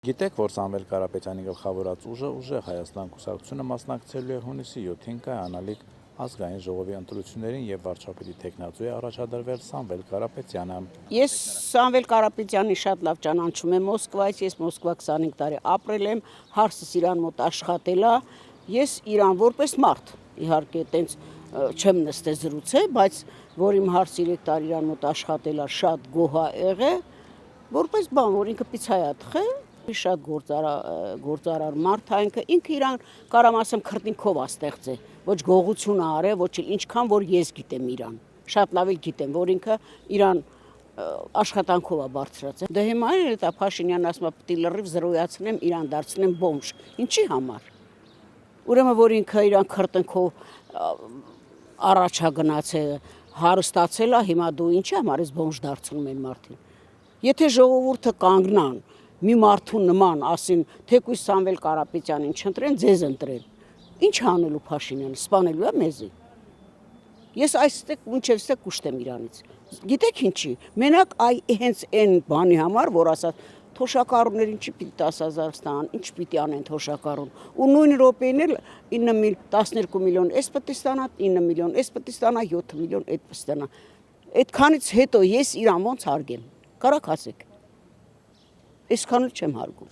Գիտեք, որ Սամվել Կարապետյանի գլխավորած ուժը ուժեղ Հայաստան կուսակցությունը մասնակցելու է հունիսի 7-ին կայանալիք ազգային ժողովի ընտրություններին եւ վարչապետի տեխնացու է առաջադրվել Սամվել Կարապետյանը։ Ես Սամվել Կարապետյանի շատ լավ ճանաչում եմ Մոսկվայից, ես Մոսկվա 25 տարի ապրել եմ, հարսս իրան մոտ աշխատել է, ես իրան որպես մարդ, իհարկե տենց չեմ նստել զրուցել, բայց որ իմ հարս 3 տարի իրան մոտ աշխատել է, շատ գոհ է եղել, որպես բան, որ ինքը պիցայ է թխել, շատ գործարար մարդ է, ինքը իրան կարամ ասեմ քրտինքով է ստեղծել, ոչ գողություն է արել, ոչ ինչքան որ ես գիտեմ իրան, շատ լավ գիտեմ, որ ինքը իրան աշխատանքով է բարձրացել։ Դե հիմա էլ դա Փաշինյանն ասում է պիտի լրիվ զրոյացնեմ, իրան դարձնեմ բոմժ։ Ինչի համար։ Ուրեմն որ ինքը իրան քրտինքով առաջ է գնացել, հարստացել է, հիմա դու ինչի համար ես բոմժ դարձնում են մարդին։ Եթե ժողովուրդը կանգնան մի մարդու նման ասին, թեկուզ Սամվել Կարապետյանին չընտրեն, ձեզ ընտրեն։ Ինչ անելու Փաշինյանը, սպանելու է մեզի։ Ես այստեղ մինչև ստեղ կուշտեմ իրանից։ Գիտեք ինչի, մենակ հենց այն բանի համար, որ ասած թոշակառուներ ինչի պիտի 10,000 ստանան, ինչ պիտի անեն թոշակառուն։ Ու նույն րոպեին էլ 12 միլիոն էս պիտի ստանա, 9 միլիոն էս պիտի ստանա, 7 միլիոն էդ պիտի ստանա։ Այդքանից հետո ես իրան ոնց հարգեմ։ Կարաք ասեք։ Այսքան չեմ հարգում։